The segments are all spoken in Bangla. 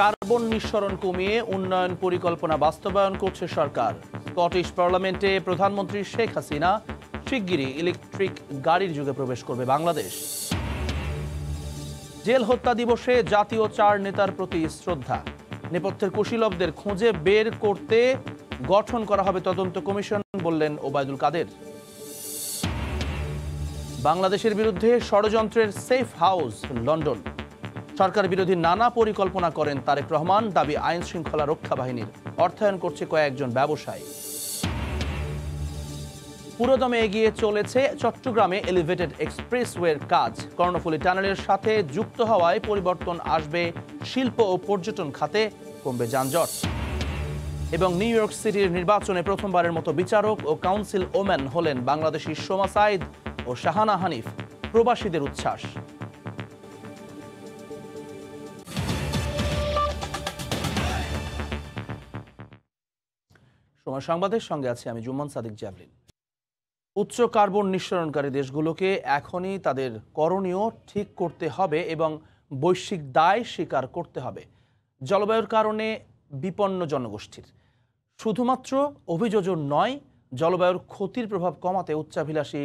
কার্বন নিঃসরণ কমিয়ে উন্নয়ন পরিকল্পনা বাস্তবায়ন করছে সরকার। স্কটিশ পার্লামেন্টে প্রধানমন্ত্রী শেখ হাসিনা শিগগিরই ইলেকট্রিক গাড়ির যুগে প্রবেশ করবে বাংলাদেশ। জেল হত্যা দিবসে জাতীয় 4 নেতার প্রতি শ্রদ্ধা। নেপথ্যের কুশীলবদের খুঁজে বের করতে গঠন করা হবে তদন্ত কমিশন, বললেন ওবায়দুল কাদের। বাংলাদেশের বিরুদ্ধে ষড়যন্ত্রের সেফ হাউস লন্ডন। সরকার বিরোধী নানা পরিকল্পনা করেন তারেক রহমান, দাবি আইন শৃঙ্খলা রক্ষা বাহিনীর। অর্থায়ন করছে কয়েকজন ব্যবসায়ী। পুরোদমে এগিয়ে চলেছে চট্টগ্রামে এলিভেটেড এক্সপ্রেসওয়ের কাজ। কর্ণফুলী টানেলের সাথে যুক্ত হওয়ায় পরিবর্তন আসবে শিল্প ও পর্যটন খাতে, কমবে যানজট। এবং নিউ ইয়র্ক সিটির নির্বাচনে প্রথমবারের মতো বিচারক ও কাউন্সিল ওম্যান হলেন বাংলাদেশি সোমা সাইদ ও শাহানা হানিফ। প্রবাসীদের উচ্ছ্বাস। সময় সংবাদের সঙ্গে আছে আমি জুম্মান সাদিক জাভলিন। উচ্চ কার্বন নিঃসরণকারী দেশগুলোকে এখনই তাদের করণীয় ঠিক করতে হবে এবং বৈশ্বিক দায় স্বীকার করতে হবে। জলবায়ুর কারণে বিপন্ন জনগোষ্ঠীর শুধুমাত্র অভিযোজন নয়, জলবায়ুর ক্ষতির প্রভাব কমাতে উচ্চাভিলাষী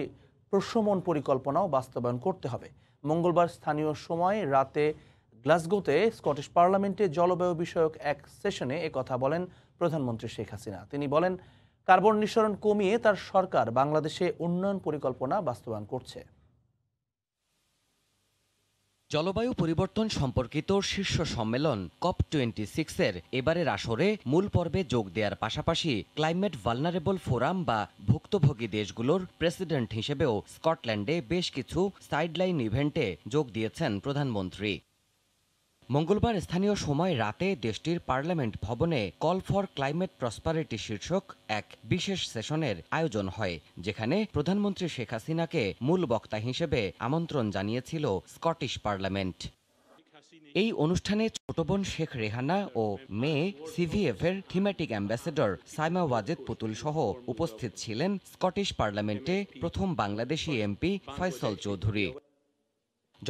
প্রশমন পরিকল্পনাও বাস্তবায়ন করতে হবে। মঙ্গলবার স্থানীয় সময় রাতে গ্লাসগোতে স্কটিশ পার্লামেন্টে জলবায়ু বিষয়ক এক সেশনে একথা বলেন প্রধানমন্ত্রী শেখ হাসিনা। তিনি বলেন, কার্বন নিঃসরণ কমিয়ে তার সরকার বাংলাদেশে উন্নয়ন পরিকল্পনা বাস্তবায়ন করছে। জলবায়ু পরিবর্তন সম্পর্কিত শীর্ষ সম্মেলন COP26-এর এবারের আসরে মূল পর্বে যোগ দেওয়ার পাশাপাশি ক্লাইমেট ভালনারেবল ফোরাম বা ভুক্তভোগী দেশগুলোর প্রেসিডেন্ট হিসেবেও স্কটল্যান্ডে বেশ কিছু সাইডলাইন ইভেন্টে যোগ দিয়েছেন প্রধানমন্ত্রী। মঙ্গলবার স্থানীয় সময় রাতে দেশটির পার্লামেন্ট ভবনে কল ফর ক্লাইমেট প্রসপারিটি শীর্ষক এক বিশেষ সেশনের আয়োজন হয়, যেখানে প্রধানমন্ত্রী শেখ হাসিনাকে মূল বক্তা হিসেবে আমন্ত্রণ জানিয়েছিল স্কটিশ পার্লামেন্ট। এই অনুষ্ঠানে ছোট বোন শেখ রেহানা ও মেয়ে সিভিএফের থিমেটিক অ্যাম্বাসেডর সাইমা ওয়াজেদ পুতুল সহ উপস্থিত ছিলেন স্কটিশ পার্লামেন্টে প্রথম বাংলাদেশি এমপি ফয়সল চৌধুরী।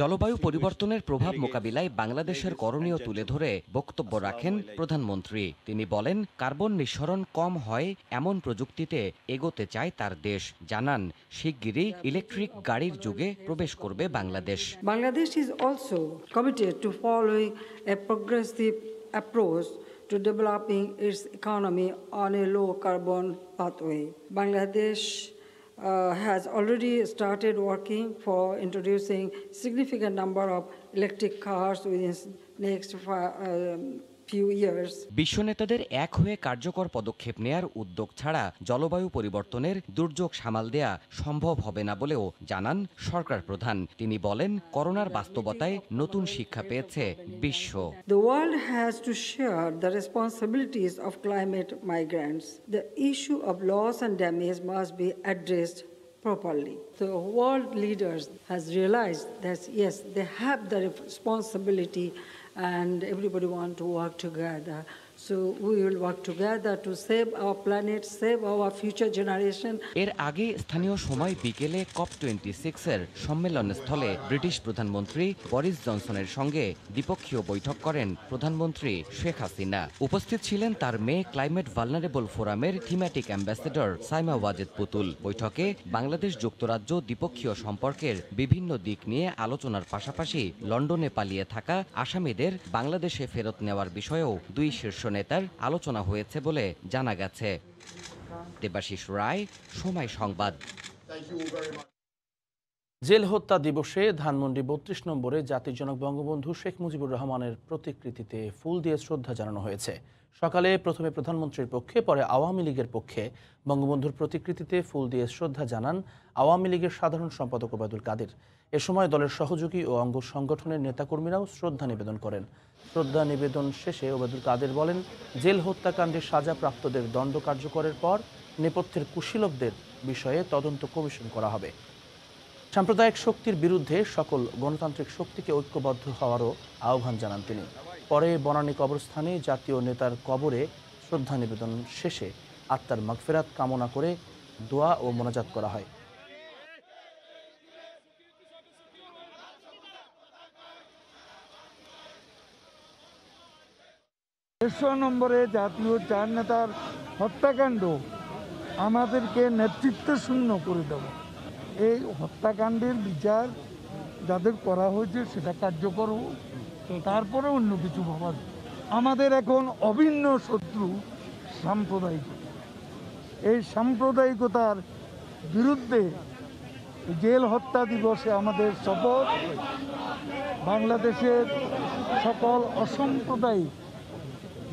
জলবায়ু পরিবর্তনের প্রভাব মোকাবিলায় বাংলাদেশের করণীয় তুলে ধরে বক্তব্য রাখেন প্রধানমন্ত্রী। তিনি বলেন, কার্বন নিঃসরণ কম হয় এমন প্রযুক্তিতে এগোতে চায় তার দেশ। জানান, শিগগিরই ইলেকট্রিক গাড়ির যুগে প্রবেশ করবে Bangladesh. Bangladesh is also committed to following a progressive approach to developing its economy on a low carbon pathway. Bangladesh has already started working for introducing significant number of electric cars within next few years. বিশ্ব নেতাদের এক হয়ে কার্যকর পদক্ষেপ নেয়ার উদ্যোগ ছাড়া জলবায়ু পরিবর্তনের দুর্যোগ সামাল দেয়া সম্ভব হবে না বলেও জানান সরকার প্রধান। তিনি বলেন, করোনার বাস্তবতায় নতুন শিক্ষা পেয়েছে বিশ্ব। The world has to share the responsibilities of climate migrants. The issue of loss and damage must be addressed properly. The world leaders has realized that yes, they have the responsibility and everybody want to work together. So we will work together to save our planet, save our future generation. এর আগে স্থানীয় সময় বিকেলে COP26-এর সম্মেলন স্থলে ব্রিটিশ প্রধানমন্ত্রী বরিস জনসনের সঙ্গে দ্বিপক্ষীয় বৈঠক করেন প্রধানমন্ত্রী শেখ হাসিনা। উপস্থিত ছিলেন তার মেয়ে ক্লাইমেট ভালনারেবল ফোরামের থিমেটিক অ্যাম্বাসেডর সাইমা ওয়াজেদ পুতুল। বৈঠকে বাংলাদেশ যুক্তরাজ্য দ্বিপক্ষীয় সম্পর্কের বিভিন্ন দিক নিয়ে আলোচনার পাশাপাশি লন্ডনে পালিয়ে থাকা আসামিদের বাংলাদেশে ফেরত নেওয়ার বিষয়েও দুই শীর্ষ নেতার আলোচনা হয়েছে বলে জানা গেছে। দেবাশিস রায়, সময় সংবাদ। জেল হত্যা দিবসে ধানমন্ডি ৩২ নম্বরে জাতির জনক বঙ্গবন্ধু শেখ মুজিবুর রহমানের প্রতিকৃতিতে ফুল দিয়ে শ্রদ্ধা জানানো হয়েছে। সকালে প্রথমে প্রধানমন্ত্রীর পক্ষে, পরে আওয়ামী লীগের পক্ষে বঙ্গবন্ধুর প্রতিকৃতিতে ফুল দিয়ে শ্রদ্ধা জানান আওয়ামী লীগের সাধারণ সম্পাদক ওবায়দুল কাদের। এ সময় দলের সহযোগী ও অঙ্গ সংগঠনের নেতাকর্মীরাও শ্রদ্ধা নিবেদন করেন। শ্রদ্ধা নিবেদন শেষে ওবায়দুল কাদের বলেন, জেল হত্যাকাণ্ডে সাজাপ্রাপ্তদের দণ্ড কার্যকরের পর নেপথ্যের কুশীলবদের বিষয়ে তদন্ত কমিশন করা হবে। সাম্প্রদায়িক শক্তির বিরুদ্ধে সকল গণতান্ত্রিক শক্তিকে ঐক্যবদ্ধ হওয়ারও আহ্বান জানান তিনি। পরে বনানী কবরস্থানে জাতীয় নেতার কবরে শ্রদ্ধা নিবেদন শেষে আত্মার মাগফিরাত কামনা করে দোয়া ও মোনাজাত করা হয়। 100 নম্বরে জাতীয় চার নেতার হত্যাকাণ্ড আমাদেরকে নেতৃত্ব শূন্য করে দেব। এই হত্যাকাণ্ডের বিচার যাদের করা হয়েছে সেটা কার্যকর হোক, তারপরে অন্য কিছু ভাবা যায়। আমাদের এখন অভিন্ন শত্রু সাম্প্রদায়িকতা। এই সাম্প্রদায়িকতার বিরুদ্ধে জেল হত্যা দিবসে আমাদের শপথ, বাংলাদেশের সকল অসাম্প্রদায়িক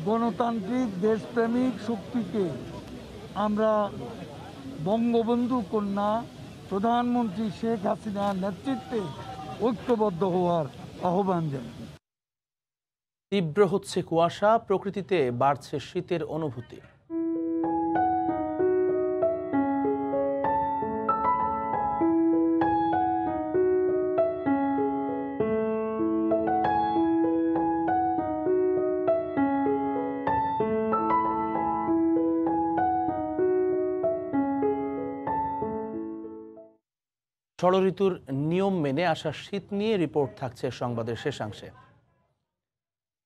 গণতান্ত্রিক দেশপ্রেমিক শক্তিকে আমরা বঙ্গবন্ধু কন্যা প্রধানমন্ত্রী শেখ হাসিনার নেতৃত্বে ঐক্যবদ্ধ হওয়ার আহ্বান জানাই। তীব্র হচ্ছে কুয়াশা, প্রকৃতিতে বাড়ছে শীতের অনুভূতি। ষড়ঋতুর নিয়ম মেনে আসা শীত নিয়ে রিপোর্ট থাকছে সংবাদের শেষাংশে।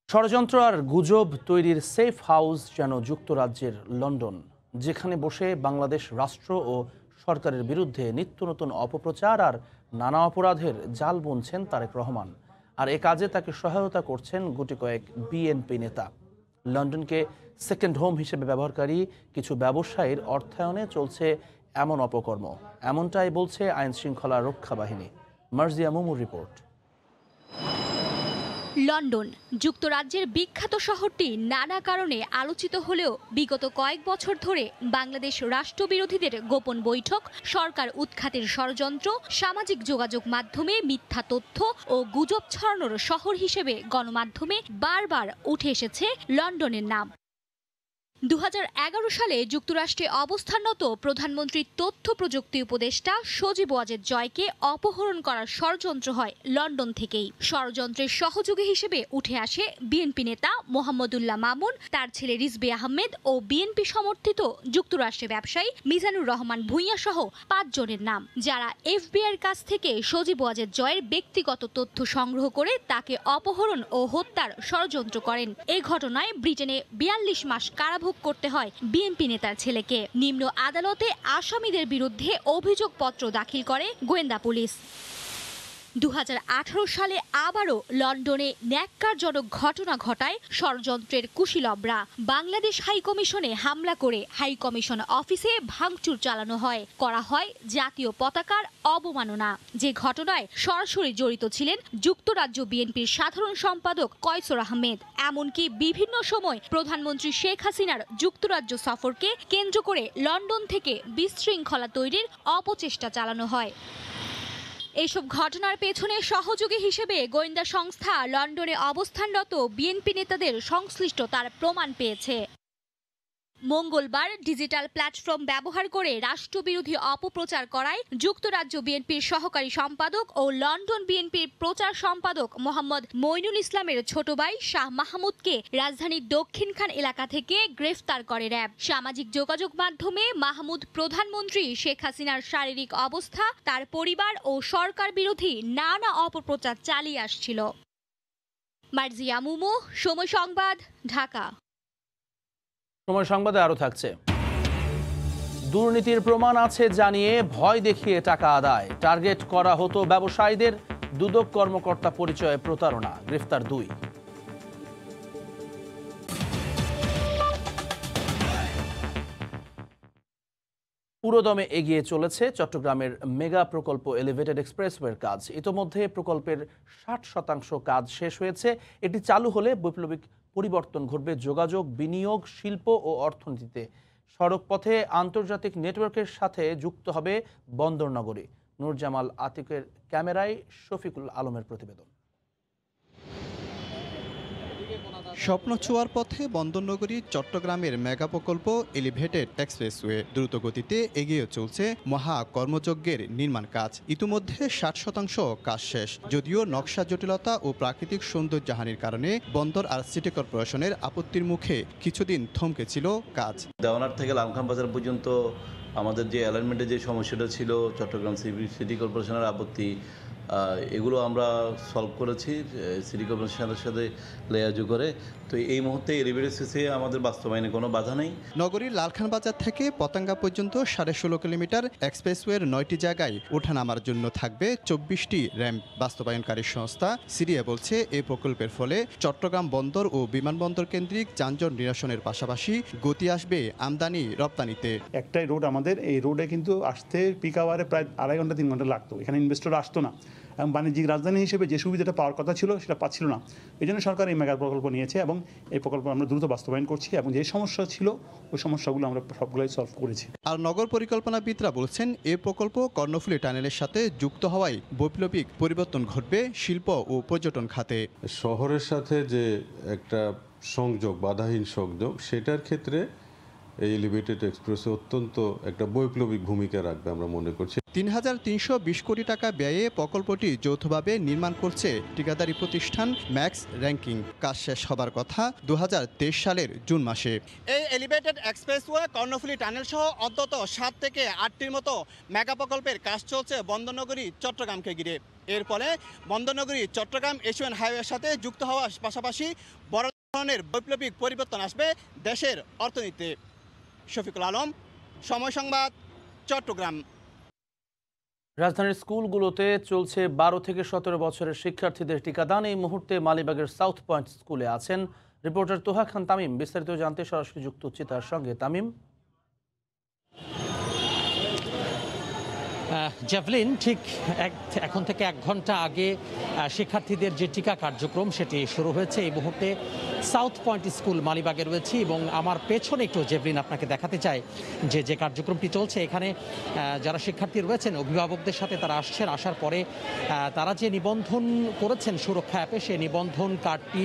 ষড়যন্ত্র আর গুজব তৈরির সেফ হাউস যেন যুক্তরাজ্যের লন্ডন, যেখানে বসে বাংলাদেশ রাষ্ট্র ও সরকারের বিরুদ্ধে নিত্য নতুন অপপ্রচার আর নানা অপরাধের জাল বুনছেন তারেক রহমান। আর এ কাজে তাকে সহায়তা করছেন গুটি কয়েক বিএনপি নেতা। লন্ডনকে সেকেন্ড হোম হিসেবে ব্যবহারকারী কিছু ব্যবসায়ীর অর্থায়নে চলছে এমন অপকর্ম, এমনটাই বলছে আইন শৃঙ্খলা রক্ষা বাহিনী। মার্জিয়া মুমুর রিপোর্ট। লন্ডন যুক্তরাজ্যের বিখ্যাত শহরটি নানা কারণে আলোচিত হলেও বিগত কয়েক বছর ধরে বাংলাদেশ রাষ্ট্রবিরোধীদের গোপন বৈঠক, সরকার উৎখাতের ষড়যন্ত্র, সামাজিক যোগাযোগ মাধ্যমে মিথ্যা তথ্য ও গুজব ছড়ানোর শহর হিসেবে গণমাধ্যমে বারবার উঠে এসেছে লন্ডনের নাম। 2011 সালে যুক্তরাষ্ট্রে অবস্থানরত প্রধানমন্ত্রীর তথ্য প্রযুক্তি উপদেষ্টা সজীব ওয়াজেদ জয়কে অপহরণ করার ষড়যন্ত্র হয় লন্ডন থেকেই। ষড়যন্ত্রের সহযোগী হিসেবে উঠে আসে বিএনপি নেতা মোহাম্মদুল্লাহ মামুন, তার ছেলে রিজভী আহমেদ ও বিএনপি সমর্থিত যুক্তরাষ্ট্রের ব্যবসায়ী মিজানুর রহমান ভূঁইয়া সহ 5 জনের নাম, যারা এফবিআইয়ের কাছ থেকে সজীব ওয়াজেদ জয়ের ব্যক্তিগত তথ্য সংগ্রহ করে তাকে অপহরণ ও হত্যার ষড়যন্ত্র করেন। এই ঘটনায় ব্রিটেনে 42 মাস কারাভোগ করতে হয় বিএনপি নেতার ছেলেকে। নিম্ন আদালতে আসামিদের বিরুদ্ধে অভিযোগপত্র দাখিল করে গোয়েন্দা পুলিশ। 2018 সালে আবারও লন্ডনে ন্যাক্কারজনক ঘটনা ঘটায় ষড়যন্ত্রের কুশীলবরা। বাংলাদেশ হাইকমিশনে হামলা করে হাইকমিশন অফিসে ভাঙচুর চালানো হয়, করা হয় জাতীয় পতাকার অবমাননা, যে ঘটনায় সরাসরি জড়িত ছিলেন যুক্তরাজ্য বিএনপির সাধারণ সম্পাদক কয়সর আহমেদ। এমনকি বিভিন্ন সময় প্রধানমন্ত্রী শেখ হাসিনার যুক্তরাজ্য সফরকে কেন্দ্র করে লন্ডন থেকে বিশৃঙ্খলা তৈরির অপচেষ্টা চালানো হয়। এইসব ঘটনার পেছনে সহযোগী হিসেবে গোয়েন্দা সংস্থা লন্ডনে অবস্থানরত বিএনপি নেতাদের সংশ্লিষ্টতার প্রমাণ পেয়েছে। মঙ্গলবার ডিজিটাল প্ল্যাটফর্ম ব্যবহার করে রাষ্ট্রবিরোধী অপপ্রচার করায় যুক্তরাজ্য বিএনপির সহকারী সম্পাদক ও লন্ডন বিএনপির প্রচার সম্পাদক মোহাম্মদ মইনুল ইসলামের ছোট ভাই শাহ মাহমুদকে রাজধানীর দক্ষিণখান এলাকা থেকে গ্রেফতার করে র্যাব। সামাজিক যোগাযোগ মাধ্যমে মাহমুদ প্রধানমন্ত্রী শেখ হাসিনার শারীরিক অবস্থা, তার পরিবার ও সরকার বিরোধী নানা অপপ্রচার চালিয়ে আসছিল। মার্জিয়া মুমু, সময় সংবাদ, ঢাকা। সময় সংবাদে আরও থাকছে। দুর্নীতির প্রমাণ আছে জানিয়ে ভয় দেখিয়ে টাকা আদায়, টার্গেট করা হতো ব্যবসায়ীদের, দুদক কর্মকর্তা পরিচয়ে প্রতারণা, গ্রেফতার 2। পুরোদমে এগিয়ে চলেছে চট্টগ্রামের মেগা প্রকল্প এলিভেটেড এক্সপ্রেসওয়ের কাজ। ইতোমধ্যে প্রকল্পের 60% কাজ শেষ হয়েছে। এটি চালু হলে বৈপ্লবিক পরিবর্তন ঘটবে যোগাযোগ, বিনিয়োগ, শিল্প ও অর্থনীতিতে। সড়ক পথে আন্তর্জাতিক নেটওয়ার্কের সাথে যুক্ত হবে বন্দর নগরী। নূর জামাল আতিকের ক্যামেরায় শফিকুল আলমের প্রতিবেদন। স্বপ্ন ছোঁয়ার পথে বন্দরনগরী চট্টগ্রামের মেগা প্রকল্প এলিভেটেড এক্সপ্রেসওয়ে দ্রুত গতিতে এগিয়ে চলছে মহা কর্মযজ্ঞের নির্মাণ কাজ। ইতিমধ্যে 60% কাজ শেষ, যদিও নকশা জটিলতা ও প্রাকৃতিক সৌন্দর্যহানির কারণে বন্দর আর সিটি কর্পোরেশনের আপত্তির মুখে কিছুদিন থমকে ছিল কাজ। দেওয়ানার থেকে লামখাম বাজার পর্যন্ত আমাদের যে অ্যালাইনমেন্টের যে সমস্যাটা ছিল, চট্টগ্রাম সিটি কর্পোরেশনের আপত্তি, এগুলো আমরা সলভ করেছি সিটি কর্পোরেশনের সাথে লেয়াজু করে। তো এই মুহূর্তে এলিভেটেড সিসি আমাদের বাস্তবায়নে কোনো বাধা নেই। নগরীর লালখান বাজার থেকে পতেঙ্গা পর্যন্ত 16.5 কিলোমিটার এক্সপ্রেসওয়ের 9টি জায়গায় ওঠানামার জন্য থাকবে 24টি র্যাম্প। বাস্তবায়নকারী সংস্থা সিরিয়া বলছে এই প্রকল্পের ফলে চট্টগ্রাম বন্দর ও বিমানবন্দর কেন্দ্রিক যানজট নিরসনের পাশাপাশি গতি আসবে আমদানি রপ্তানিতে। একটাই রোড আমাদের, এই রোডে কিন্তু আসতে পিক আওয়ারে প্রায় 2.5 ঘন্টা 3 ঘন্টা লাগতো। এখানে ইনভেস্টর আসতো না এবং বাণিজ্যিক রাজধানী হিসেবে যে সুবিধাটা পাওয়ার কথা ছিল সেটা পাচ্ছিল না। এই জন্য সরকার এই মেগা প্রকল্প নিয়েছে এবং এই প্রকল্প আমরা দ্রুত বাস্তবায়ন করছি এবং যে সমস্যা ছিল ওই সমস্যাগুলো আমরা সবগুলোই সলভ করেছি। আর নগর পরিকল্পনাবিদরা বলছেন এই প্রকল্প কর্ণফুলী টানেলের সাথে যুক্ত হওয়ায় বৈপ্লবিক পরিবর্তন ঘটবে শিল্প ও পর্যটন খাতে। শহরের সাথে যে একটা সংযোগ, বাধাহীন সংযোগ, সেটার ক্ষেত্রে এই এলিভেটেড এক্সপ্রেসে অত্যন্ত একটা বৈপ্লবিক ভূমিকা রাখবে আমরা মনে করছি। 3,320 কোটি টাকা ব্যয়ে প্রকল্পটি যৌথভাবে নির্মাণ করছে ঠিকাদারি প্রতিষ্ঠান ম্যাক্স র্যাঙ্কিং। কাজ শেষ হবার কথা 2023 সালের জুন মাসে। এই এলিভেটেড এক্সপ্রেসওয়ে কর্ণফুলী টানেল সহ অন্তত 7 থেকে 8টির মতো মেগা প্রকল্পের কাজ চলছে বন্দরনগরী চট্টগ্রামকে ঘিরে। এর ফলে বন্দরনগরী চট্টগ্রাম এশিয়ান হাইওয়ের সাথে যুক্ত হওয়ার পাশাপাশি বড় ধরনের বৈপ্লবিক পরিবর্তন আসবে দেশের অর্থনীতিতে। শফিকুল আলম, সময় সংবাদ, চট্টগ্রাম। রাজধানীর স্কুলগুলোতে চলছে 12 থেকে 17 বছরের শিক্ষার্থীদের টিকাদান। এই মুহূর্তে মালিবাগের সাউথ পয়েন্ট স্কুলে আছেন রিপোর্টার তোহা খান তামিম। বিস্তারিত জানতে সরাসরি যুক্ত হচ্ছে তার সঙ্গে। তামিম। জ্যাভলিন, ঠিক এখন থেকে 1 ঘন্টা আগে শিক্ষার্থীদের যে টিকা কার্যক্রম সেটি শুরু হয়েছে। এই মুহূর্তে সাউথ পয়েন্ট স্কুল মালিবাগে রয়েছি এবং আমার পেছনে একটু জ্যাভলিন আপনাকে দেখাতে চাই যে কার্যক্রমটি চলছে। এখানে যারা শিক্ষার্থী রয়েছেন অভিভাবকদের সাথে তারা আসছেন, আসার পরে তারা যে নিবন্ধন করেছেন সুরক্ষা অ্যাপে সেই নিবন্ধন কার্ডটি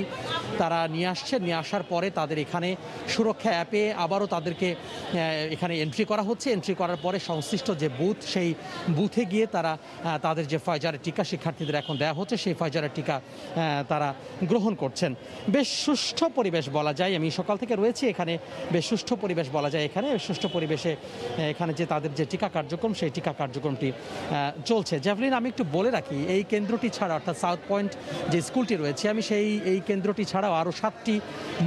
তারা নিয়ে আসছেন। নিয়ে আসার পরে তাদের এখানে সুরক্ষা অ্যাপে আবারও তাদেরকে এখানে এন্ট্রি করা হচ্ছে। এন্ট্রি করার পরে সংশ্লিষ্ট যে বুথ সেই বুথে গিয়ে তারা তাদের যে ফাইজারের টিকা শিক্ষার্থীদের এখন দেওয়া হচ্ছে সেই ফাইজারের টিকা তারা গ্রহণ করছেন। বেশ সুষ্ঠু পরিবেশ বলা যায়। আমি সকাল থেকে রয়েছি এখানে, বেশ সুষ্ঠু পরিবেশ বলা যায়। এখানে সুষ্ঠু পরিবেশে এখানে যে তাদের যে টিকা কার্যক্রম সেই টিকা কার্যক্রমটি চলছে। জ্যাভলিন, আমি একটু বলে রাখি এই কেন্দ্রটি ছাড়া অর্থাৎ সাউথ পয়েন্ট যে স্কুলটি রয়েছে আমি এই কেন্দ্রটি ছাড়াও আরও 7টি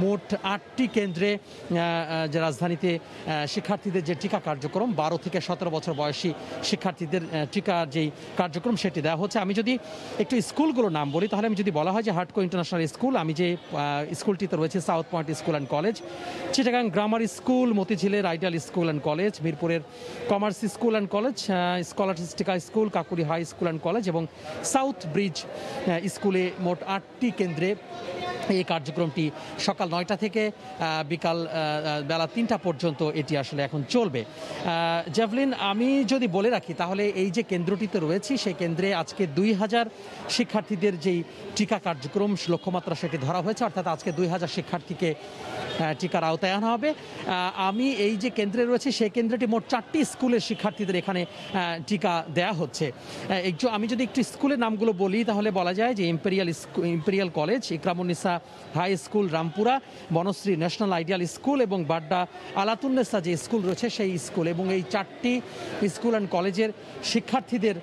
মোট 8টি কেন্দ্রে যে রাজধানীতে শিক্ষার্থীদের যে টিকা কার্যক্রম 12 থেকে 17 বছর বয়সী শিক্ষার্থীদের টিকার যেই কার্যক্রম সেটি দেওয়া হচ্ছে। আমি যদি একটু স্কুলগুলোর নাম বলি তাহলে আমি যদি বলা হয় যে হার্টকো ইন্টারন্যাশনাল স্কুল, আমি যে স্কুলটিতে রয়েছে South Point School and College, Chittagong Grammar School, মতিঝিলের আইডিয়াল স্কুল অ্যান্ড কলেজ, মিরপুরের Commerce School and College, Scholastica School, Kakuri High School and College এবং সাউথ ব্রিজ স্কুলে মোট 8টি কেন্দ্রে এই কার্যক্রমটি সকাল 9টা থেকে বিকাল বেলা 3টা পর্যন্ত এটি আসলে এখন চলবে। জ্যাভলিন, আমি যদি বলে রাখি তাহলে এই যে কেন্দ্রটিতে রয়েছি সেই কেন্দ্রে আজকে 2000 শিক্ষার্থীদের যেই টিকা কার্যক্রম লক্ষ্যমাত্রা সেটি ধরা হয়েছে, অর্থাৎ আজকে 2000 শিক্ষার্থীকে টিকার আওতায় আনা হবে। আমি এই যে কেন্দ্রে রয়েছে সেই কেন্দ্রটি মোট 4টি স্কুলের শিক্ষার্থীদের এখানে টিকা দেয়া হচ্ছে। আমি যদি একটু স্কুলের নামগুলো বলি তাহলে বলা যায় যে Imperial College, Ikramunnessa High School Rampura, Banasree National Ideal School এবং বাড্ডা আলাতুন্নেসা যে স্কুল রয়েছে সেই স্কুল। এবং এই 4টি স্কুল অ্যান্ড কলেজের শিক্ষার্থীদের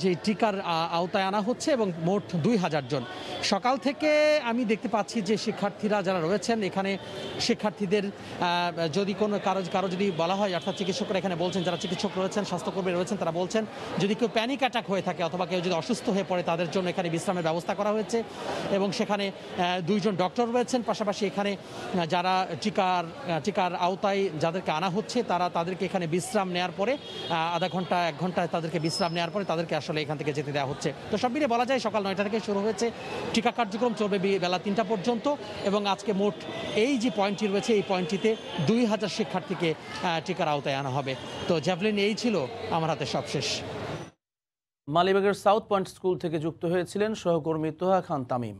যে টিকার আওতায় আনা হচ্ছে এবং মোট 2000 জন। সকাল থেকে আমি দেখতে পাচ্ছি যে শিক্ষার্থীরা যারা রয়েছেন এখানে শিক্ষার্থীদের যদি কোনো কারো যদি বলা হয়, অর্থাৎ চিকিৎসকরা এখানে বলছেন, যারা চিকিৎসক রয়েছেন স্বাস্থ্যকর্মী রয়েছেন তারা বলছেন যদি কেউ প্যানিক অ্যাটাক হয়ে থাকে অথবা কেউ যদি অসুস্থ হয়ে পড়ে তাদের জন্য এখানে বিশ্রামের ব্যবস্থা করা হয়েছে এবং সেখানে 2 জন ডক্টর রয়েছেন। পাশাপাশি এখানে যারা টিকার আওতায় যাদেরকে আনা হচ্ছে তাদেরকে এখানে বিশ্রাম নেওয়ার পরে আধা ঘন্টা 1 ঘন্টা তাদেরকে বিশ্রাম নেওয়ার পরে তাদেরকে আসলে এখান থেকে যেতে দেওয়া হচ্ছে। তো সব মিলিয়ে বলা যায় সকাল 9টা থেকে শুরু হয়েছে টিকা কার্যক্রম, চলবে বেলা 3টা পর্যন্ত এবং আজকে মোট এই যে পয়েন্টটি রয়েছে এই পয়েন্টটিতে 2000 শিক্ষার্থীকে টিকার আওতায় আনা হবে। তো জ্যাভলিন, এই ছিল আমার হাতে সবশেষ। মালিবাগের সাউথ পয়েন্ট স্কুল থেকে যুক্ত হয়েছিলেন সহকর্মী তোহা খান তামিম।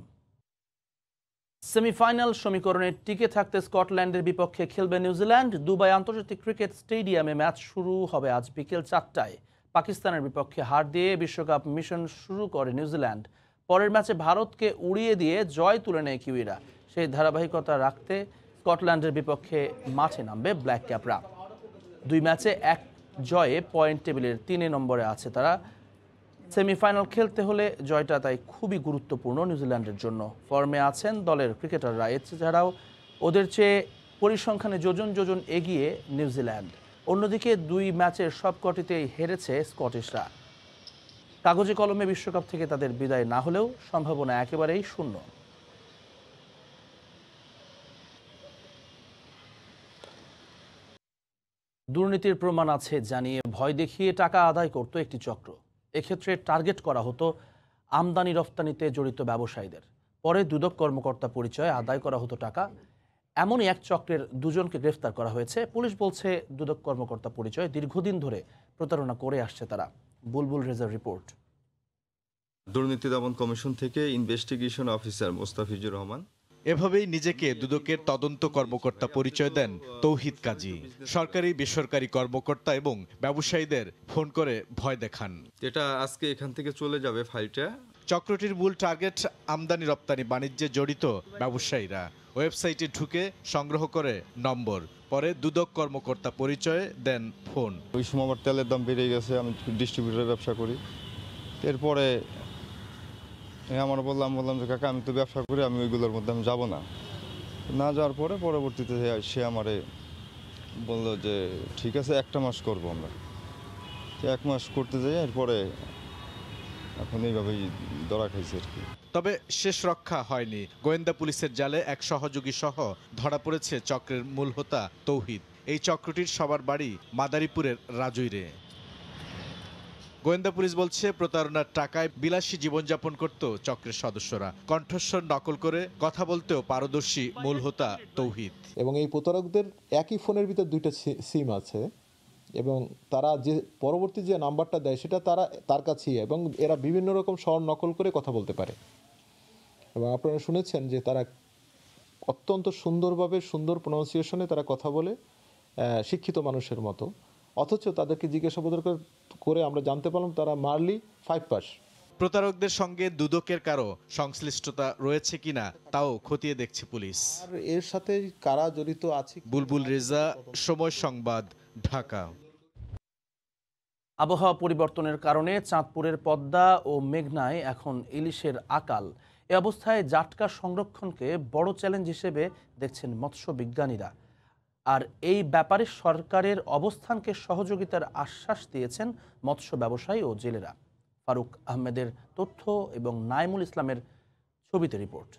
সেমিফাইনাল সমীকরণে টিকে থাকতে স্কটল্যান্ডের বিপক্ষে খেলবে নিউজিল্যান্ড। দুবাই আন্তর্জাতিক ক্রিকেট স্টেডিয়ামে ম্যাচ শুরু হবে আজ বিকেল 4টায়। পাকিস্তানের বিপক্ষে হার দিয়ে বিশ্বকাপ মিশন শুরু করে নিউজিল্যান্ড। পরের ম্যাচে ভারতকে উড়িয়ে দিয়ে জয় তুলে নেয় কিউইরা। সেই ধারাবাহিকতা রাখতে স্কটল্যান্ডের বিপক্ষে মাঠে নামবে ব্ল্যাক ক্যাপরা। 2 ম্যাচে 1 জয়ে পয়েন্ট টেবিলের 3 নম্বরে আছে তারা। সেমিফাইনাল খেলতে হলে জয়টা তাই খুবই গুরুত্বপূর্ণ নিউজিল্যান্ডের জন্য। ফর্মে আছেন দলের ক্রিকেটাররা, এছাড়াও ওদের চেয়ে পরিসংখ্যানে যোজন যোজন এগিয়ে নিউজিল্যান্ড। অন্যদিকে 2 ম্যাচের সবকটিতেই হেরেছে স্কটিশরা। কাগজে কলমে বিশ্বকাপ থেকে তাদের বিদায় না হলেও সম্ভাবনা একেবারেই শূন্য। দুর্নীতির প্রমাণ আছে জানিয়ে ভয় দেখিয়ে টাকা আদায় করত একটি চক্র। এক্ষেত্রে টার্গেট করা হতো আমদানি রফতানিতে জড়িত ব্যবসায়ীদের। পরে দুদক কর্মকর্তা পরিচয়ে আদায় করা হতো টাকা। এমনই এক চক্রের 2 জনকে গ্রেফতার করা হয়েছে। পুলিশ বলছে দুদক কর্মকর্তা পরিচয়ে দীর্ঘদিন ধরে প্রতারণা করে আসছে তারা। বুলবুল রেজার রিপোর্ট। দুর্নীতি দমন কমিশন থেকে ইনভেস্টিগেশন অফিসার মোস্তাফিজুর রহমান। এভাবেই নিজেকে দুদকের তদন্ত কর্মকর্তা পরিচয় দেন তৌহিদ কাজী। সরকারি বেসরকারি কর্মকর্তা এবং ব্যবসায়ীদের ফোন করে ভয় দেখান। এটা আজকে এখান থেকে চলে যাবে ফাইলটা। চক্রটির মূল টার্গেট আমদানি রপ্তানি বাণিজ্যে জড়িত ব্যবসায়ীরা। ওয়েবসাইটে ঢুকে সংগ্রহ করে নম্বর, পরে দুদক কর্মকর্তা পরিচয় দেন ফোন। ওই সময় আমার তেলের দাম বেড়ে গেছে, আমি ডিস্ট্রিবিউটরের ব্যবসা করি। এরপরে আমরা বললাম যে কাকা আমি তো ব্যবসা করি, আমি ওইগুলোর মধ্যে আমি যাবো না। না যাওয়ার পরে পরবর্তীতে সে আমারে বললো যে ঠিক আছে 1 মাস করবো আমরা। 1 মাস করতে যাই, এরপরে এখন এইভাবেই ধরা খাইছে আর কি। তবে শেষ রক্ষা হয়নি। গোয়েন্দা পুলিশের জালে এক সহযোগী সহ ধরা পড়েছে চক্রের মূল হোতা তৌহিদ। এই চক্রটির সবার বাড়ি মাদারীপুরের রাজৈরে। গোয়েন্দা পুলিশ বলছে প্রতারণার টাকায় বিলাসী জীবনযাপন করত চক্রের সদস্যরা। কণ্ঠস্বর নকল করে কথা বলতেও পারদর্শী মূল হোতা তৌহিদ। এবং এই প্রতারকদের একই ফোনের ভিতর 2টা সিম আছে এবং তারা যে পরবর্তী যে নাম্বারটা দেয় সেটা তার কাছেই, এবং এরা বিভিন্ন রকম স্বর নকল করে কথা বলতে পারে। এবং আপনারা শুনেছেন যে তারা অত্যন্ত সুন্দরভাবে সুন্দর প্রোনাউন্সিয়েশনে তারা কথা বলে, শিক্ষিত মানুষের মতো। অথচ তাদেরকে জিজ্ঞাসাবাদ করে আমরা জানতে পারলাম তারা মারলি 5 পাস। প্রতারকদের সঙ্গে দুদকের কারো সংশ্লিষ্টতা রয়েছে কিনা তাও খতিয়ে দেখছে পুলিশ। আর এর সাথে কারা জড়িত আছে। বুলবুল রেজা, সময় সংবাদ, ঢাকা। আবহাওয়া পরিবর্তনের কারণে চাঁদপুরের পদ্মা ও মেঘনায় এখন ইলিশের আকাল। এ অবস্থায় জাটকা সংরক্ষণকে বড় চ্যালেঞ্জ হিসেবে দেখছেন মৎস্য বিজ্ঞানীরা। আর এই ব্যাপারে সরকারের অবস্থানকে সহযোগিতার আশ্বাস দিয়েছেন মৎস্য ব্যবসায়ী ও জেলেরা। ফারুক আহমেদের তথ্য এবং নাইমুল ইসলামের ছবিতে রিপোর্ট।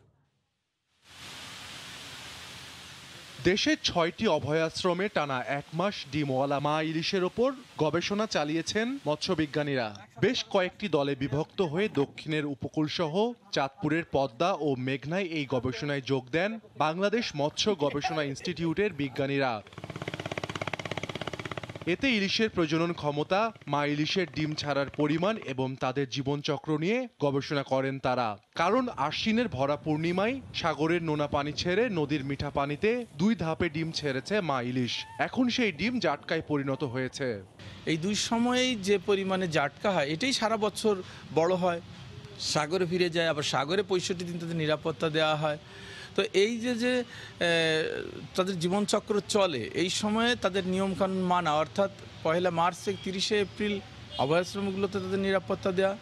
দেশের 6টি অভয়াশ্রমে টানা 1 মাস ডিমওয়ালা মা ইলিশের ওপর গবেষণা চালিয়েছেন মৎস্যবিজ্ঞানীরা। বেশ কয়েকটি দলে বিভক্ত হয়ে দক্ষিণের উপকূলসহ চাঁদপুরের পদ্মা ও মেঘনায় এই গবেষণায় যোগ দেন বাংলাদেশ মৎস্য গবেষণা ইনস্টিটিউটের বিজ্ঞানীরা। এতে ইলিশের প্রজনন ক্ষমতা, মা ইলিশের ডিম ছাড়ার পরিমাণ এবং তাদের জীবনচক্র নিয়ে গবেষণা করেন তারা। কারণ আশ্বিনের ভরা পূর্ণিমায় সাগরের নোনা পানি ছেড়ে নদীর মিঠা পানিতে 2 ধাপে ডিম ছেড়েছে মা ইলিশ। এখন সেই ডিম জাটকায় পরিণত হয়েছে। এই 2 সময়েই যে পরিমাণে জাটকা হয় এটাই সারা বছর বড় হয়, সাগরে ফিরে যায়, আবার সাগরে 65 দিন তাদের নিরাপত্তা দেওয়া হয়। তো এই যে তাদের জীবনচক্র চলে, এই সময়ে তাদের নিয়মকানুন মানা, অর্থাৎ 1 মার্চ থেকে 30 এপ্রিল অভয়াশ্রমগুলোতে তাদের নিরাপত্তা দেওয়া,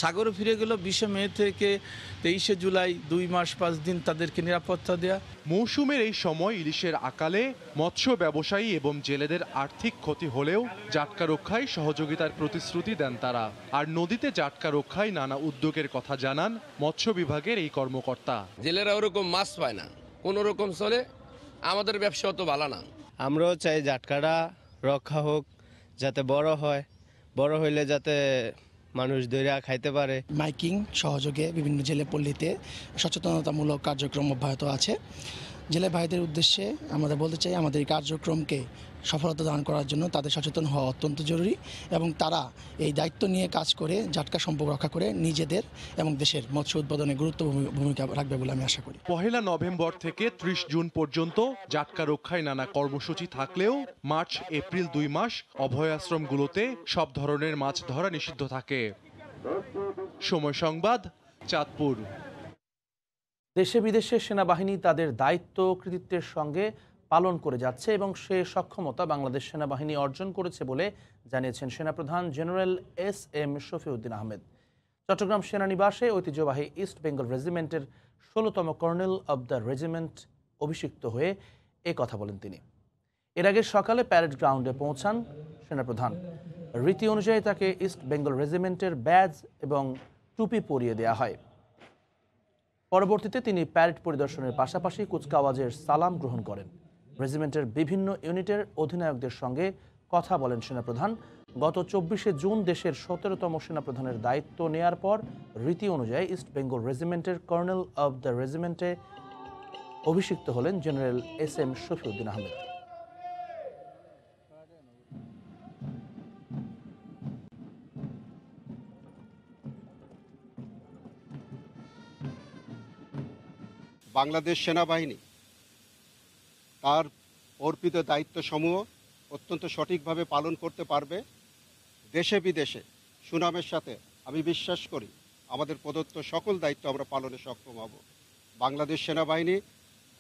সাগরে ফিরে গেল 20 মে থেকে 23 জুলাই 2 মাস 5 দিন তাদেরকে নিরাপত্তা দেওয়া। মৌসুমের এই সময় ইলিশের আকালে মৎস্য ব্যবসায়ী এবং জেলেদের আর্থিক ক্ষতি হলেও জাটকা রক্ষায় সহযোগিতার প্রতিশ্রুতি দেন তারা। আর নদীতে জাটকা রক্ষায় নানা উদ্যোগের কথা জানান মৎস্য বিভাগের এই কর্মকর্তা। জেলেরা ওরকম মাছ পায় না, কোনো রকম চলে, আমাদের ব্যবসা অত ভালো না। আমরাও চাই জাটকাটা রক্ষা হোক, যাতে বড় হয়, বড় হইলে যাতে মানুষ দইরা খাইতে পারে। মাইকিং সহযোগে বিভিন্ন জেলে পল্লীতে সচেতনতামূলক কার্যক্রম অব্যাহত আছে। জেলে ভাইদের উদ্দেশ্যে আমরা বলতে চাই, আমাদের এই কার্যক্রমকে সফলতা দান করার জন্য তাদের সচেতন হওয়া অত্যন্ত জরুরি এবং তারা এই দায়িত্ব নিয়ে কাজ করে জাটকা সম্পদ রক্ষা করে নিজেদের এবং দেশের মৎস্য উৎপাদনে গুরুত্বপূর্ণ ভূমিকা রাখবে বলে আমি আশা করি। 1 নভেম্বর থেকে 30 জুন পর্যন্ত জাটকা রক্ষায় নানা কর্মসূচি থাকলেও মার্চ এপ্রিল 2 মাস অভয়াশ্রমগুলোতে সব ধরনের মাছ ধরা নিষিদ্ধ থাকে। সময় সংবাদ, চাঁদপুর। দেশে বিদেশে সেনাবাহিনী তাদের দায়িত্ব কৃতিত্বের সঙ্গে পালন করে যাচ্ছে এবং সে সক্ষমতা বাংলাদেশ সেনাবাহিনী অর্জন করেছে বলে জানিয়েছেন সেনাপ্রধান জেনারেল SM শফিউদ্দিন আহমেদ। চট্টগ্রাম সেনানিবাসে ঐতিহ্যবাহী ইস্ট বেঙ্গল রেজিমেন্টের 16তম কর্নেল অব দ্য রেজিমেন্ট অভিষিক্ত হয়ে এ কথা বলেন তিনি। এর আগে সকালে প্যারেড গ্রাউন্ডে পৌঁছান সেনাপ্রধান। রীতি অনুযায়ী তাকে ইস্ট বেঙ্গল রেজিমেন্টের ব্যাজ এবং টুপি পরিয়ে দেওয়া হয়। পরবর্তীতে তিনি প্যারেড পরিদর্শনের পাশাপাশি কুচকাওয়াজের সালাম গ্রহণ করেন। রেজিমেন্টের বিভিন্ন ইউনিটের অধিনায়কদের সঙ্গে কথা বলেন সেনাপ্রধান। গত 24শে জুন দেশের 17তম সেনাপ্রধানের দায়িত্ব নেয়ার পর রীতি অনুযায়ী ইস্ট বেঙ্গল রেজিমেন্টের কর্নেল অব দ্য রেজিমেন্টে অভিষিক্ত হলেন জেনারেল SM শফিউদ্দিন আহমেদ। বাংলাদেশ সেনাবাহিনী তার অর্পিত দায়িত্বসমূহ অত্যন্ত সঠিকভাবে পালন করতে পারবে। দেশে বিদেশে সুনামের সাথে আমি বিশ্বাস করি আমাদের প্রদত্ত সকল দায়িত্ব আমরা পালনে সক্ষম হব। বাংলাদেশ সেনাবাহিনী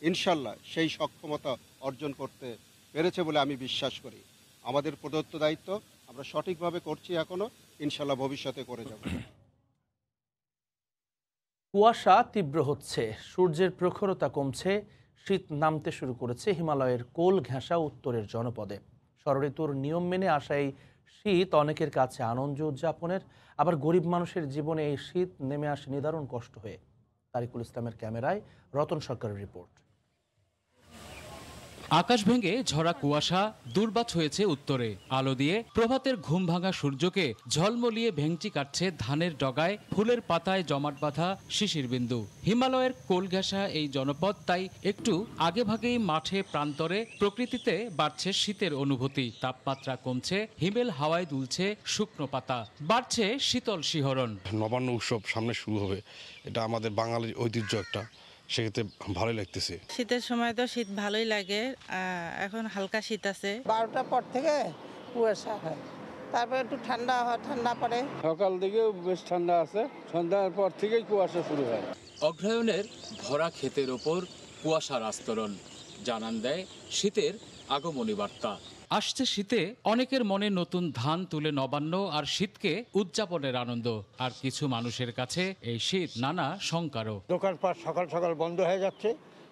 ইনশাল্লাহ সেই সক্ষমতা অর্জন করতে পেরেছে বলে আমি বিশ্বাস করি। আমাদের প্রদত্ত দায়িত্ব আমরা সঠিকভাবে করছি এখনো, ইনশাল্লাহ ভবিষ্যতে করে যাব। কুয়াশা তীব্র হচ্ছে, সূর্যের প্রখরতা কমছে, শীত নামতে শুরু করেছে হিমালয়ের কোল ঘেঁষা উত্তরের জনপদে। ষড়ঋতুর নিয়ম মেনে আসা এই শীত অনেকের কাছে আনন্দ উদযাপনের, আবার গরিব মানুষের জীবনে এই শীত নেমে আসে নিদারুণ কষ্ট হয়ে। তারিকুল ইসলামের ক্যামেরায় রতন সরকারের রিপোর্ট। আকাশ ভেঙে ঝরা কুয়াশা দুর্বাত হয়েছে উত্তরে। আলো দিয়ে প্রভাতের ঘুম ভাঙা সূর্যকে ঝলমলিয়ে ভেঙচি কাটছে ধানের ডগায়, ফুলের পাতায় জমাট বাঁধা শিশির বিন্দু। হিমালয়ের কোল ঘেঁষা এই জনপদ তাই একটু আগে ভাগেই মাঠে প্রান্তরে প্রকৃতিতে বাড়ছে শীতের অনুভূতি। তাপমাত্রা কমছে, হিমেল হাওয়ায় দুলছে শুকনো পাতা, বাড়ছে শীতল শিহরণ। নবান্ন উৎসব সামনে শুরু হবে, এটা আমাদের বাঙালির ঐতিহ্য একটা, সেক্ষেত্রে ভালোই লাগতেছে। শীতের সময় তো শীত ভালোই লাগে, এখন হালকা শীত আছে। 12টার পর থেকে কুয়াশা হয়, তারপর একটু ঠান্ডা হয়, ঠান্ডা পড়ে। সকাল দিকে বেশ ঠান্ডা আছে, সন্ধ্যার পর থেকেই কুয়াশা শুরু হয়। অগ্রহায়ণের ভরা ক্ষেতের ওপর কুয়াশার আস্তরণ জানান দেয় শীতের আগমনী বার্তা। আসছে শীতে অনেকের মনে নতুন ধান তুলে নবান্ন আর শীতকে উদযাপনের আনন্দ। আর কিছু মানুষের কাছে এই শীত নানা শঙ্কারও। দোকানপাট সকাল সকাল বন্ধ হয়ে যাচ্ছে,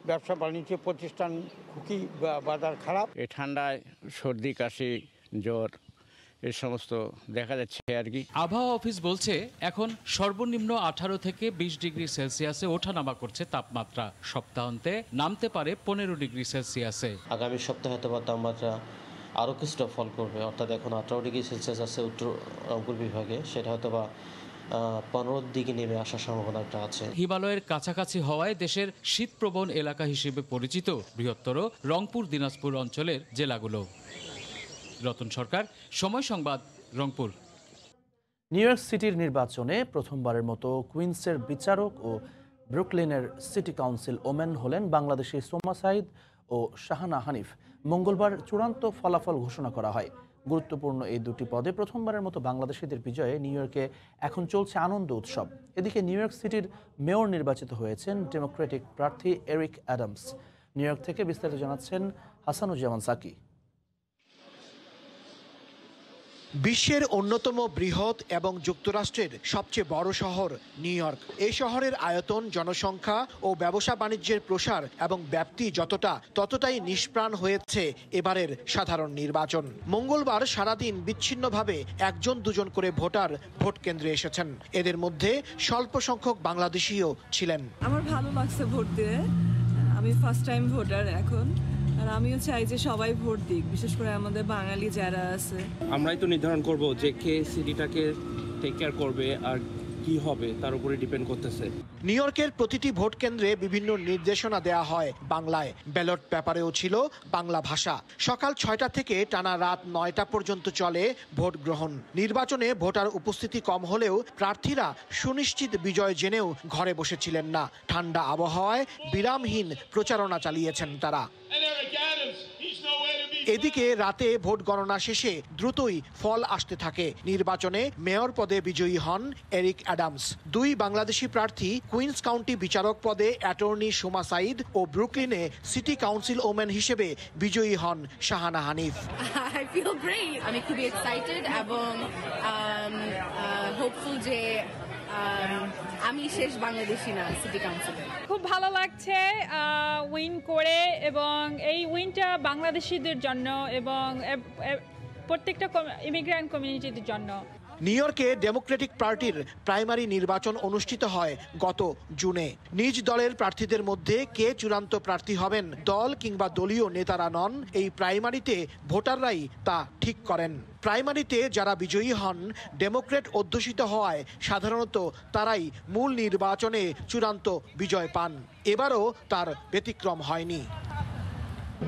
ব্যবসা বাণিজ্য প্রতিষ্ঠান খুবই বাজার খারাপ। এই ঠান্ডায় সর্দি কাশি জ্বর এই সমস্ত দেখা যাচ্ছে আর কি। আবহাওয়া অফিস বলছে এখন সর্বনিম্ন 18 থেকে 20 ডিগ্রি সেলসিয়াসে ওঠানামা করছে তাপমাত্রা। সপ্তাহান্তে নামতে পারে 15 ডিগ্রি সেলসিয়াসে। আগামী সপ্তাহে হয়তো তাপমাত্রা আরও কিছুটা ফল করবে, অর্থাৎ এখন 18 ডিগ্রি সেলসিয়াস আছে উত্তর রংপুর বিভাগে, সেটা হয়তো বা 15 দিকে নেমে আসার সম্ভাবনাটা আছে। হিমালয়ের কাছাকাছি হওয়ায় দেশের শীতপ্রবণ এলাকা হিসেবে পরিচিত বৃহত্তর রংপুর দিনাজপুর অঞ্চলের জেলাগুলো। রতন সরকার, সময় সংবাদ, রংপুর। নিউ ইয়র্ক সিটির নির্বাচনে প্রথমবারের মতো কুইন্সের বিচারক ও ব্রুকলিনের সিটি কাউন্সিল ওম্যান হলেন বাংলাদেশি সোমা সাইদ ও শাহানা হানিফ। মঙ্গলবার চূড়ান্ত ফলাফল ঘোষণা করা হয়। গুরুত্বপূর্ণ এই দুটি পদে প্রথমবারের মতো বাংলাদেশিদের বিজয়ে নিউ ইয়র্কে এখন চলছে আনন্দ উৎসব। এদিকে নিউ ইয়র্ক সিটির মেয়র নির্বাচিত হয়েছেন ডেমোক্রেটিক প্রার্থী এরিক অ্যাডামস। নিউ ইয়র্ক থেকে বিস্তারিত জানাচ্ছেন হাসানুজ্জামান সাকি। বিশ্বের অন্যতম বৃহৎ এবং যুক্তরাষ্ট্রের সবচেয়ে বড় শহর নিউ ইয়র্ক। এই শহরের আয়তন, জনসংখ্যা ও ব্যবসা বাণিজ্যের প্রসার এবং ব্যাপ্তি ততটাই নিষ্প্রাণ হয়েছে এবারের সাধারণ নির্বাচন। মঙ্গলবার সারাদিন বিচ্ছিন্নভাবে 1-2 করে ভোটার ভোট কেন্দ্রে এসেছেন। এদের মধ্যে স্বল্প সংখ্যক বাংলাদেশিও ছিলেন। আমার ভালো লাগছে ভোট দিয়ে, আমি ফার্স্ট টাইম ভোটার এখন, আর আমিও চাই যে সবাই ভোট দিক, বিশেষ করে আমাদের বাঙালি যারা আছে। আমরাই তো নির্ধারণ করব যে কে সিটিটাকে টেক কেয়ার করবে আর কি হবে, তার উপরে ডিপেন্ড করতেছে। নিউ ইয়র্কের প্রতিটি ভোট কেন্দ্রে বিভিন্ন নির্দেশনা দেয়া হয় বাংলায়। ব্যালট পেপারেও ছিল বাংলা ভাষা। সকাল 6টা থেকে টানা রাত 9টা পর্যন্ত চলে ভোট গ্রহণ। নির্বাচনে ভোটার উপস্থিতি কম হলেও প্রার্থীরা সুনিশ্চিত বিজয় জেনেও ঘরে বসেছিলেন না। ঠান্ডা আবহাওয়ায় বিরামহীন প্রচারণা চালিয়েছেন তারা। এদিকে রাতে ভোট গণনা শেষে দ্রুতই ফল আসতে থাকে। নির্বাচনে মেয়র পদে বিজয়ী হন এরিক অ্যাডামস। 2 বাংলাদেশি প্রার্থী কুইন্স কাউন্টি বিচারক পদে অ্যাটর্নি সুমা সাইদ ও ব্রুকলিনে সিটি কাউন্সিল ওমেন হিসেবে বিজয়ী হন শাহানা হানিফ। আমি খুবই এক্সাইটেড এবং হোপফুল যে আমি শেষ বাংলাদেশি না সিটি কাউন্সিলে। খুব ভালো লাগছে উইন করে, এবং এই উইনটা বাংলাদেশিদের জন্য এবং প্রত্যেকটা ইমিগ্রেন্ট কমিউনিটির জন্য। নিউ ইয়র্কে ডেমোক্রেটিক পার্টির প্রাইমারি নির্বাচন অনুষ্ঠিত হয় গত জুনে। নিজ দলের প্রার্থীদের মধ্যে কে চূড়ান্ত প্রার্থী হবেন দল কিংবা দলীয় নেতারা নন, এই প্রাইমারিতে ভোটাররাই তা ঠিক করেন। প্রাইমারিতে যারা বিজয়ী হন ডেমোক্রেট অধ্যুষিত হওয়ায় সাধারণত তারাই মূল নির্বাচনে চূড়ান্ত বিজয় পান। এবারও তার ব্যতিক্রম হয়নি।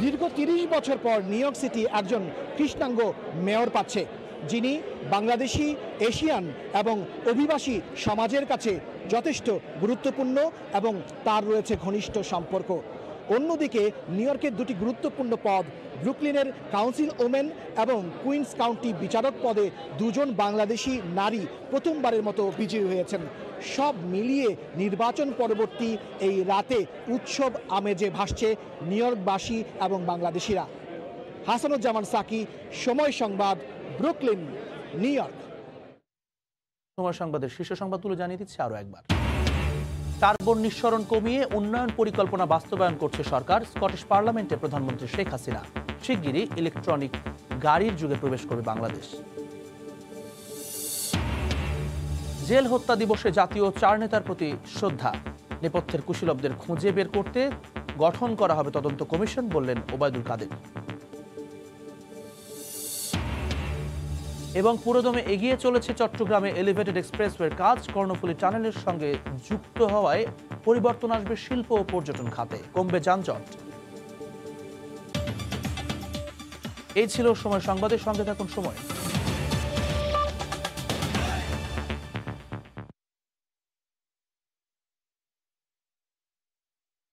দীর্ঘ 30 বছর পর নিউ ইয়র্ক সিটি একজন কৃষ্ণাঙ্গ মেয়র পাচ্ছে, যিনি বাংলাদেশি, এশিয়ান এবং অভিবাসী সমাজের কাছে যথেষ্ট গুরুত্বপূর্ণ এবং তার রয়েছে ঘনিষ্ঠ সম্পর্ক। অন্যদিকে নিউ ইয়র্কের 2টি গুরুত্বপূর্ণ পদ, ব্রুকলিনের কাউন্সিল ওমেন এবং কুইন্স কাউন্টি বিচারক পদে 2 জন বাংলাদেশি নারী প্রথমবারের মতো বিজয়ী হয়েছেন। সব মিলিয়ে নির্বাচন পরবর্তী এই রাতে উৎসব আমেজে ভাসছে নিউ ইয়র্কবাসী এবং বাংলাদেশিরা। হাসানুজ্জামান সাকি, সময় সংবাদ, ব্রুকলিন, নিউ ইয়র্ক। সময় সংবাদের শীর্ষ সংবাদগুলো জানিয়ে দিচ্ছে আরও একবার। কার্বন নিঃসরণ কমিয়ে উন্নয়ন পরিকল্পনা বাস্তবায়ন করছে সরকার। স্কটিশ পার্লামেন্টে প্রধানমন্ত্রী শেখ হাসিনা। শিগগিরই ইলেকট্রনিক গাড়ির যুগে প্রবেশ করবে বাংলাদেশ। জেল হত্যা দিবসে জাতীয় 4 নেতার প্রতি শ্রদ্ধা। নেপথ্যের কুশীলবদের খুঁজে বের করতে গঠন করা হবে তদন্ত কমিশন, বললেন ওবায়দুল কাদের। এবং পুরোদমে এগিয়ে চলেছে চট্টগ্রামে এলিভেটেড এক্সপ্রেসওয়ের কাজ। কর্ণফুলী টানেলের সঙ্গে যুক্ত হওয়ায় পরিবর্তন আসবে শিল্প ও পর্যটন খাতে, কমবে যানজট। এই ছিল সময় সংবাদের সঙ্গে থাকুন সময়।